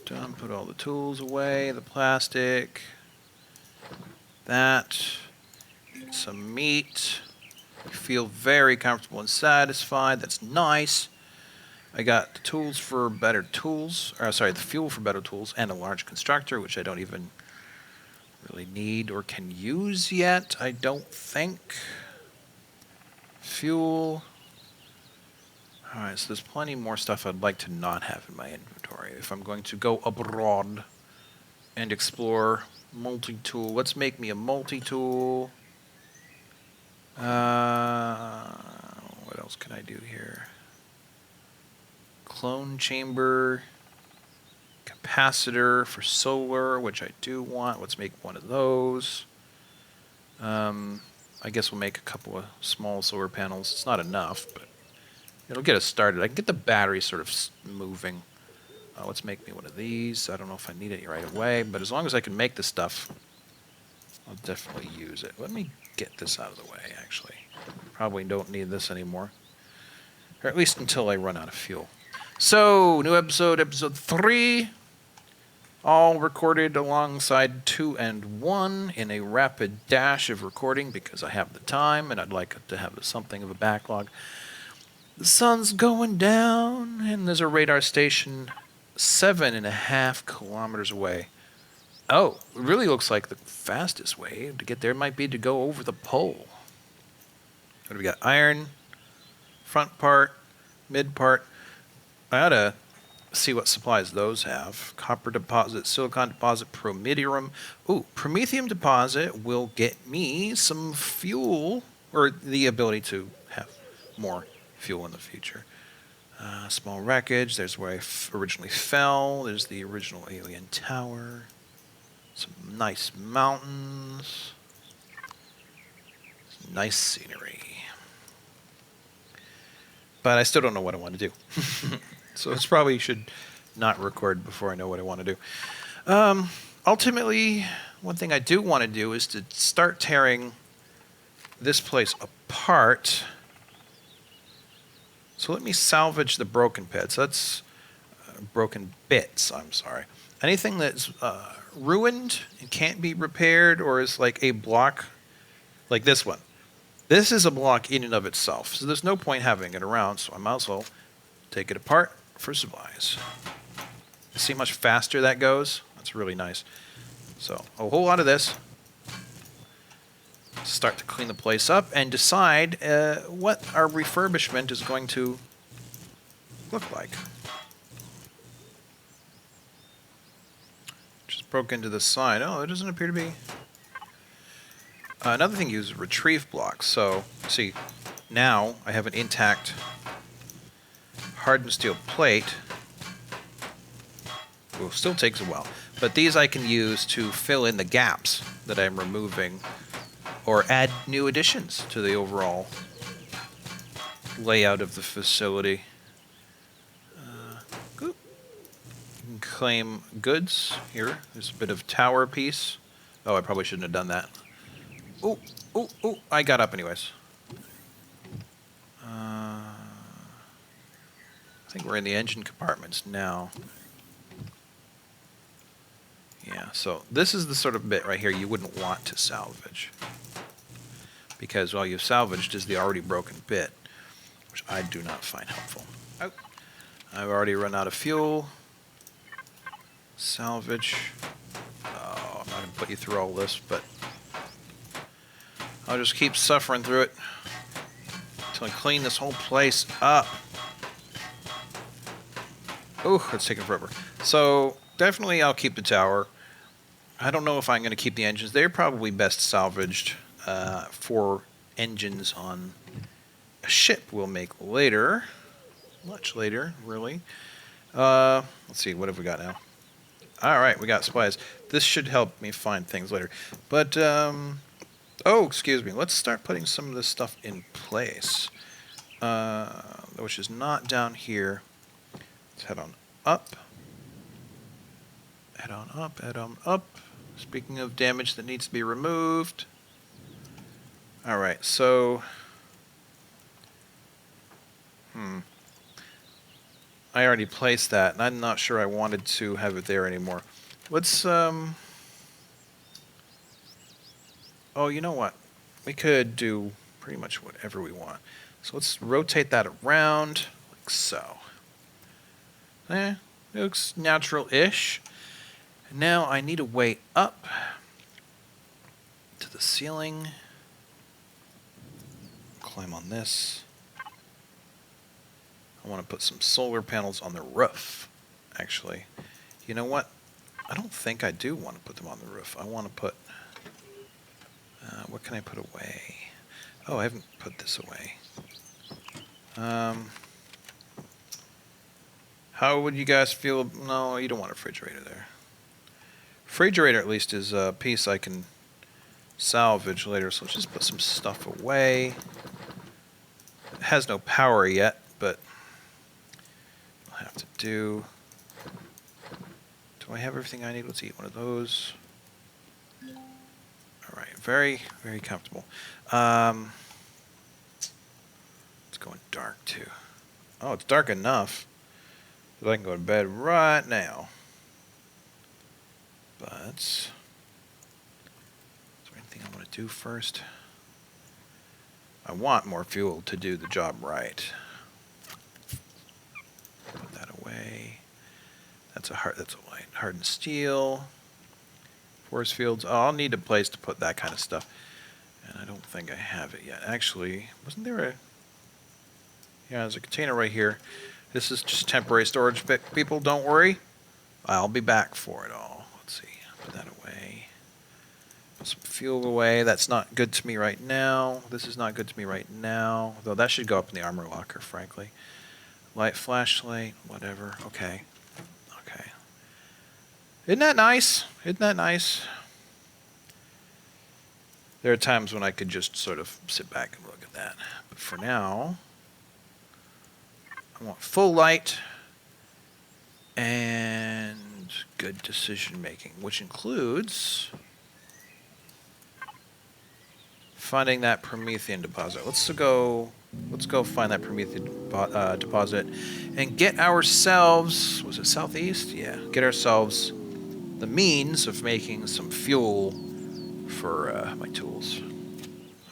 Done. Put all the tools away, the plastic. That. Some meat. Feel very comfortable and satisfied. That's nice. I got the tools for better tools. Or sorry, the fuel for better tools and a large constructor, which I don't even really need or can use yet. I don't think. Fuel. Alright, so there's plenty more stuff I'd like to not have in my inventory if I'm going to go abroad and explore. Multi-tool. Let's make me a multi-tool. What else can I do here? Clone chamber. Capacitor for solar, which I do want. Let's make one of those. I guess we'll make a couple of small solar panels. It's not enough, but it'll get us started. I can get the battery sort of moving. Let's make me one of these. I don't know if I need it right away, but as long as I can make the stuff, I'll definitely use it. Let me get this out of the way, actually. Probably don't need this anymore. Or at least until I run out of fuel. So, new episode, episode 3. All recorded alongside 2 and 1 in a rapid dash of recording because I have the time and I'd like to have something of a backlog. The sun's going down and there's a radar station 7.5 kilometers away. Oh, it really looks like the fastest way to get there might be to go over the pole. What do we got? Iron, front part, mid part. I ought to see what supplies those have. Copper deposit, silicon deposit, promethium. Ooh, promethium deposit will get me some fuel, or the ability to have more fuel in the future. Small wreckage. There's where I originally fell. There's the original alien tower. Some nice mountains. Nice scenery. But I still don't know what I want to do. So it's probably should not record before I know what I want to do. Ultimately, one thing I do want to do is to start tearing this place apart. So let me salvage the broken bits. That's broken bits, I'm sorry. Anything that's ruined and can't be repaired or is like a block like this one. This is a block in and of itself, so there's no point having it around, so I might as well take it apart for supplies. See how much faster that goes? That's really nice. So, a whole lot of this. Start to clean the place up and decide what our refurbishment is going to look like. Just broke into the side. Oh, it doesn't appear to be. Another thing is retrieve blocks. So, see, now I have an intact hardened steel plate. Well, still takes a while. But these I can use to fill in the gaps that I'm removing or add new additions to the overall layout of the facility. You can claim goods here. There's a bit of tower piece. Oh, I probably shouldn't have done that. Oh, oh, oh, I got up anyways. I think we're in the engine compartments now. Yeah, so this is the sort of bit right here you wouldn't want to salvage. Because all you've salvaged is the already broken bit, which I do not find helpful. Oh, I've already run out of fuel. Salvage. Oh, I'm not going to put you through all this, but I'll just keep suffering through it until I clean this whole place up. Oh, it's taking forever. So, definitely I'll keep the tower. I don't know if I'm going to keep the engines. They're probably best salvaged for engines on a ship we'll make later. Much later, really. Let's see, what have we got now? Alright, we got supplies. This should help me find things later. But, oh, excuse me. Let's start putting some of this stuff in place. Which is not down here. Let's head on up. Head on up, head on up. Speaking of damage that needs to be removed. Alright, so... I already placed that, and I'm not sure I wanted to have it there anymore. Let's, oh, you know what? We could do pretty much whatever we want. So let's rotate that around, like so. It looks natural-ish. Now I need a way up to the ceiling. Climb on this. I want to put some solar panels on the roof, actually. You know what? I don't think I do want to put them on the roof. I want to put... what can I put away? Oh, I haven't put this away. How would you guys feel? No, you don't want a refrigerator there. Refrigerator, at least, is a piece I can salvage later. So let's just put some stuff away. It has no power yet, but I'll have to do... Do I have everything I need? Let's eat one of those. All right, very, very comfortable. It's going dark, too. Oh, it's dark enough that I can go to bed right now. But is there anything I want to do first? I want more fuel to do the job right. Put that away. That's a light hardened steel. Force fields. Oh, I'll need a place to put that kind of stuff. And I don't think I have it yet. Actually, wasn't there a... Yeah, there's a container right here. This is just temporary storage, people. Don't worry. I'll be back for it all. Let's see. Put that away. Put some fuel away. That's not good to me right now. This is not good to me right now. Though that should go up in the armor locker, frankly. Light, flashlight, whatever. Okay. Okay. Isn't that nice? Isn't that nice? There are times when I could just sort of sit back and look at that. But for now... I want full light and good decision making, which includes finding that Promethean deposit. Let's go find that Promethean deposit and get ourselves, was it southeast? Yeah, get ourselves the means of making some fuel for my tools.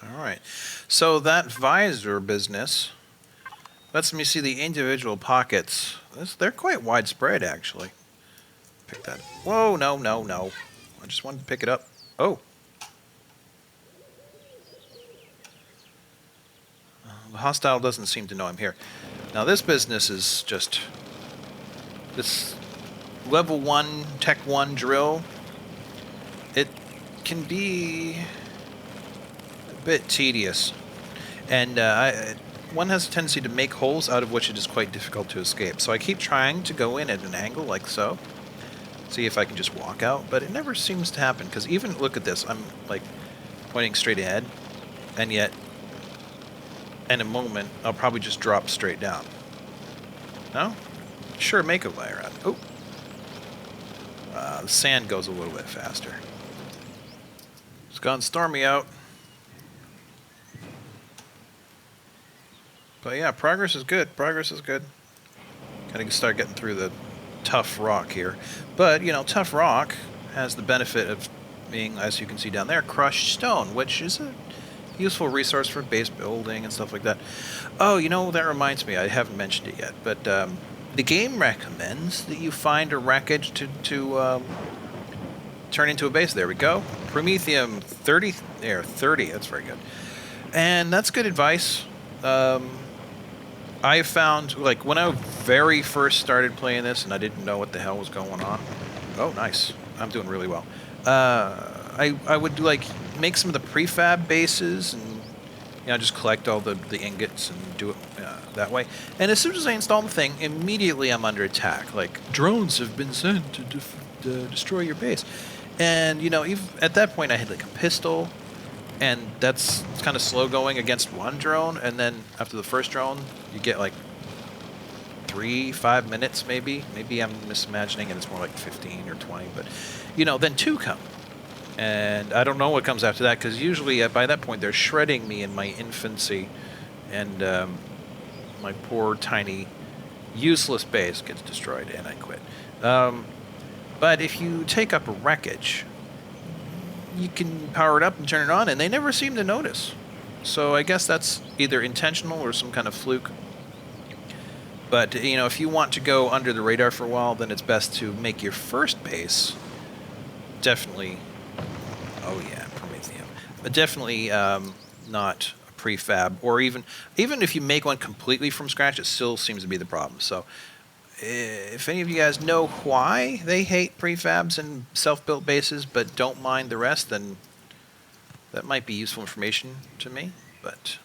All right, so that visor business lets me see the individual pockets. They're quite widespread, actually. Pick that. Whoa, no, no, no. I just wanted to pick it up. Oh. The hostile doesn't seem to know I'm here. Now, this business is just... This level 1, tech 1 drill. It can be a bit tedious. And one has a tendency to make holes out of which it is quite difficult to escape. So I keep trying to go in at an angle like so. See if I can just walk out. But it never seems to happen. Because even, look at this. I'm like pointing straight ahead. And yet, in a moment, I'll probably just drop straight down. No? Sure, make a way around. Oh. The sand goes a little bit faster. It's gone stormy out. But yeah, progress is good. Progress is good. Gotta start getting through the tough rock here. But, you know, tough rock has the benefit of being, as you can see down there, crushed stone, which is a useful resource for base building and stuff like that. Oh, you know, that reminds me. I haven't mentioned it yet. But the game recommends that you find a wreckage to turn into a base. There we go. Promethium 30. There, 30. That's very good. And that's good advice. I found, like, when I very first started playing this and I didn't know what the hell was going on. Oh, nice. I'm doing really well. I would, like, make some of the prefab bases and, you know, just collect all the ingots and do it that way. And as soon as I install the thing, immediately I'm under attack. Like, drones have been sent to destroy your base. And, you know, even at that point I had, like, a pistol. And that's kind of slow going against one drone, and then after the first drone, you get like 3-5 minutes maybe. Maybe I'm misimagining and it's more like 15 or 20, but you know, then 2 come. And I don't know what comes after that, because usually by that point they're shredding me in my infancy, and my poor tiny Useless base gets destroyed, and I quit. But if you take up wreckage, you can power it up and turn it on, and they never seem to notice. So I guess that's either intentional or some kind of fluke. But, you know, if you want to go under the radar for a while, then it's best to make your first base definitely... Oh, yeah, Prometheum. But definitely not a prefab, or even if you make one completely from scratch, it still seems to be the problem. So if any of you guys know why they hate prefabs and self-built bases but don't mind the rest, then that might be useful information to me. But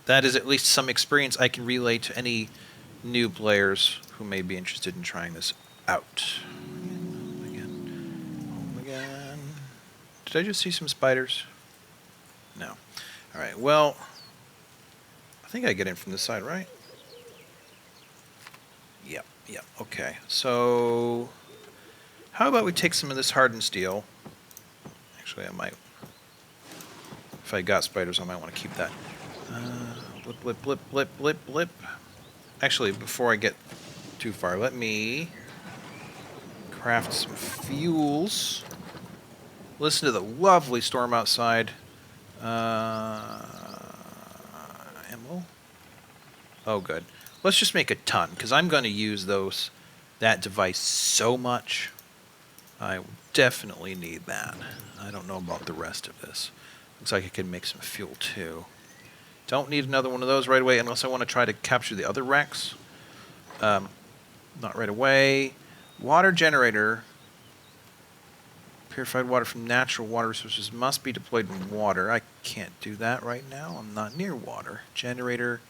that is at least some experience I can relay to any new players who may be interested in trying this out. Home again. Did I just see some spiders? No. All right, well, I think I get in from this side, right? Yep, okay. So how about we take some of this hardened steel? Actually, I might, if I got spiders, I might want to keep that. Blip. Actually, before I get too far, let me craft some fuels. Listen to the lovely storm outside. Ammo? Oh, good. Let's just make a ton, because I'm going to use that device so much. I definitely need that. I don't know about the rest of this. Looks like I can make some fuel, too. Don't need another one of those right away unless I want to try to capture the other wrecks. Not right away. Water generator. Purified water from natural water resources must be deployed in water. I can't do that right now. I'm not near water. Generator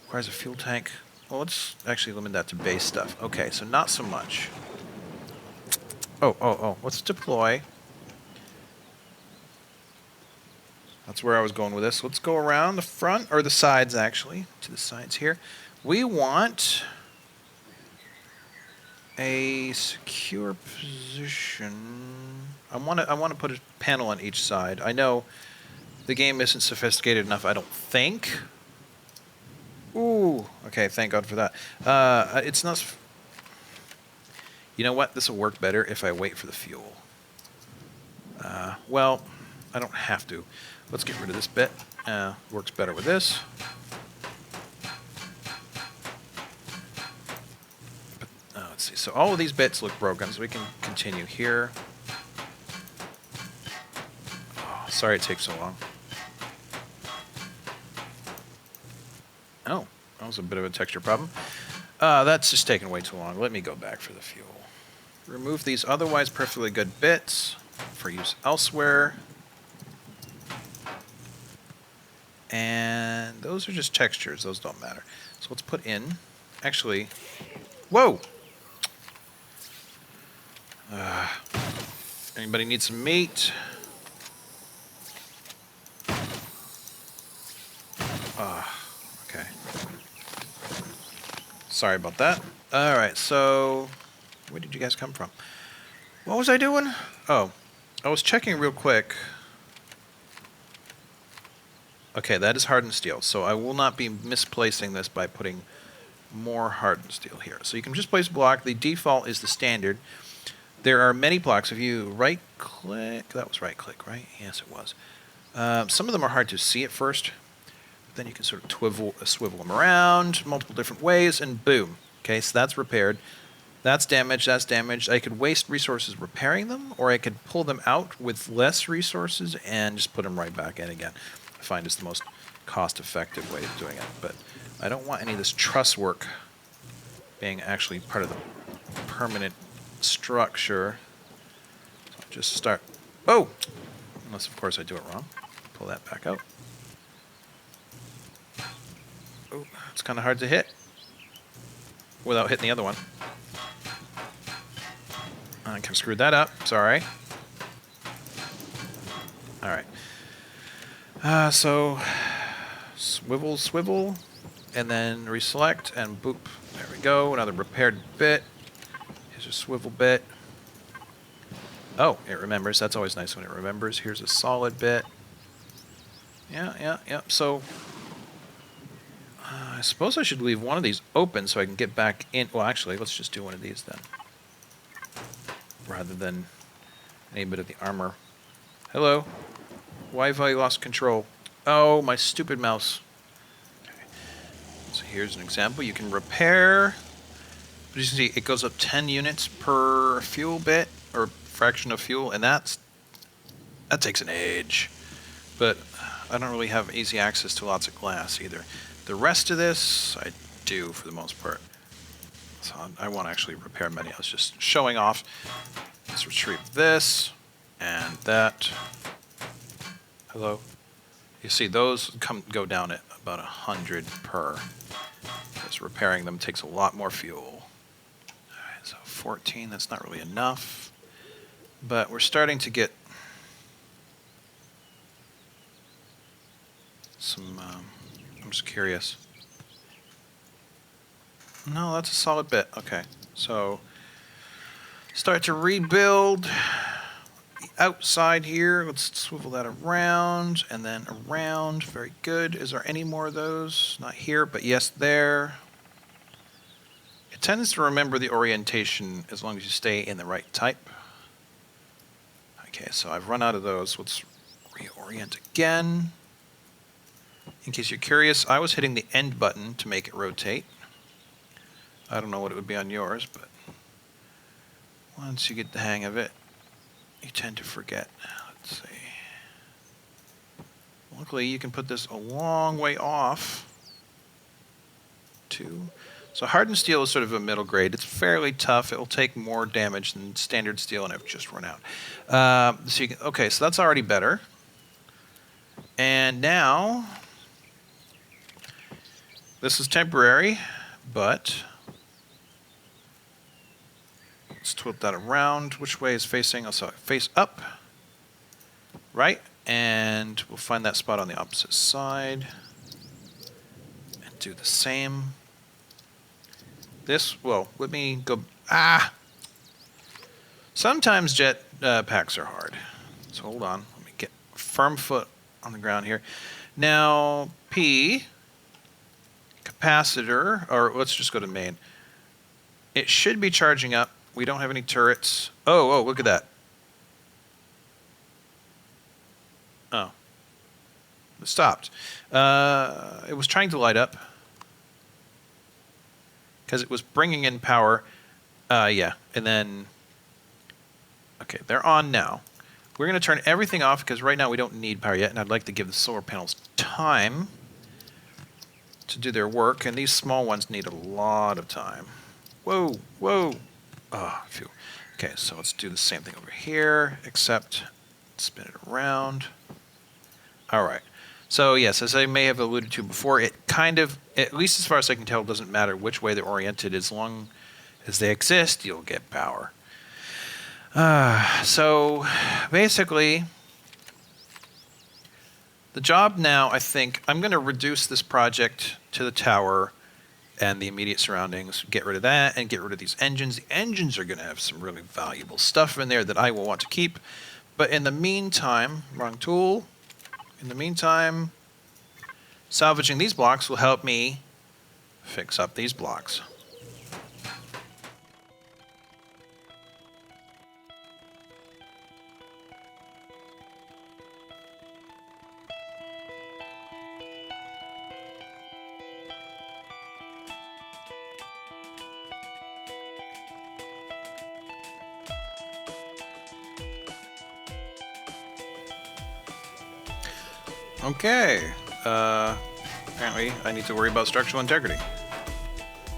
requires a fuel tank. Well, let's actually limit that to base stuff. Okay, so not so much. Oh. Let's deploy. That's where I was going with this. Let's go around the front, or the sides, actually, to the sides here. We want a secure position. I want to put a panel on each side. I know the game isn't sophisticated enough, I don't think. Ooh, okay, thank God for that. It's not... You know what? This will work better if I wait for the fuel. Well, I don't have to. Let's get rid of this bit. Works better with this. But, let's see. So all of these bits look broken, so we can continue here. Oh, sorry it takes so long. Oh, that was a bit of a texture problem. That's just taking way too long. Let me go back for the fuel. Remove these otherwise perfectly good bits for use elsewhere. And those are just textures. Those don't matter. So let's put in... Actually... Whoa! Anybody need some meat? Okay. Sorry about that. Alright, so... Where did you guys come from? What was I doing? Oh, I was checking real quick. Okay, that is hardened steel, so I will not be misplacing this by putting more hardened steel here. So you can just place a block. The default is the standard. There are many blocks. If you right-click, that was right-click, right? Yes, it was. Some of them are hard to see at first. Then you can sort of swivel them around multiple different ways, and boom. Okay, so that's repaired. That's damaged, that's damaged. I could waste resources repairing them, or I could pull them out with less resources and just put them right back in again. I find it's the most cost-effective way of doing it. But I don't want any of this truss work being actually part of the permanent structure. So I'll just start... Oh! Unless, of course, I do it wrong. Pull that back out. Oh, it's kind of hard to hit without hitting the other one. I kind of screwed that up. Sorry. All right. So swivel, and then reselect, and boop. There we go. Another repaired bit. Here's a swivel bit. Oh, it remembers. That's always nice when it remembers. Here's a solid bit. Yeah. So I suppose I should leave one of these open so I can get back in. Well, actually, let's just do one of these then. Rather than any bit of the armor. Hello? Why have I lost control? Oh, my stupid mouse. Okay. So here's an example. You can repair. But you can see it goes up 10 units per fuel bit, or fraction of fuel, and that takes an age. But I don't really have easy access to lots of glass either. The rest of this, I do for the most part. So I won't actually repair many. I was just showing off. Let's retrieve this and that. Hello? You see those go down at about 100 per. Because repairing them takes a lot more fuel. Alright, so 14, that's not really enough. But we're starting to get some, I'm just curious. No, that's a solid bit. Okay, so start to rebuild the outside here. Let's swivel that around and then around. Very good. Is there any more of those? Not here, but yes, there. It tends to remember the orientation as long as you stay in the right type. Okay, so I've run out of those. Let's reorient again. In case you're curious, I was hitting the end button to make it rotate. I don't know what it would be on yours, but once you get the hang of it, you tend to forget. Let's see. Luckily, you can put this a long way off. So hardened steel is sort of a middle grade. It's fairly tough. It will take more damage than standard steel, and I've just run out. So you can, okay, so that's already better. And now, this is temporary, but let's tilt that around. Which way is facing? Oh, sorry, face up, right? And we'll find that spot on the opposite side and do the same. This, well, let me go, Sometimes jet packs are hard. So hold on, let me get a firm foot on the ground here. Now, P, capacitor, or let's just go to main. It should be charging up. We don't have any turrets. Oh, look at that. Oh. It stopped. It was trying to light up. Because it was bringing in power. Yeah, and then... Okay, they're on now. We're going to turn everything off because right now we don't need power yet, and I'd like to give the solar panels time to do their work, and these small ones need a lot of time. Whoa. Oh, phew. Okay, so let's do the same thing over here, except spin it around. All right. So yes, as I may have alluded to before, it kind of, at least as far as I can tell, doesn't matter which way they're oriented. As long as they exist, you'll get power. So basically, the job now, I think, I'm going to reduce this project to the tower and the immediate surroundings, get rid of that, and get rid of these engines. The engines are going to have some really valuable stuff in there that I will want to keep. But in the meantime, wrong tool. In the meantime, salvaging these blocks will help me fix up these blocks. Okay, apparently I need to worry about structural integrity.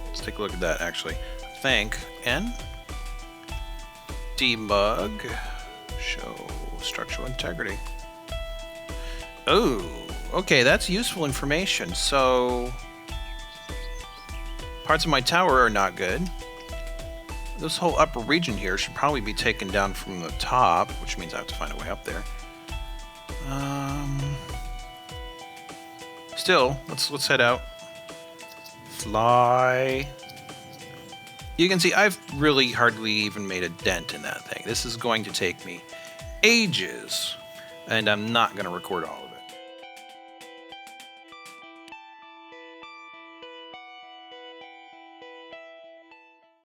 Let's take a look at that, actually. Think, N, debug, show structural integrity. Oh, okay, that's useful information. So, parts of my tower are not good. This whole upper region here should probably be taken down from the top, which means I have to find a way up there. Still, let's head out. Fly. You can see I've really hardly even made a dent in that thing. This is going to take me ages, and I'm not going to record all of it.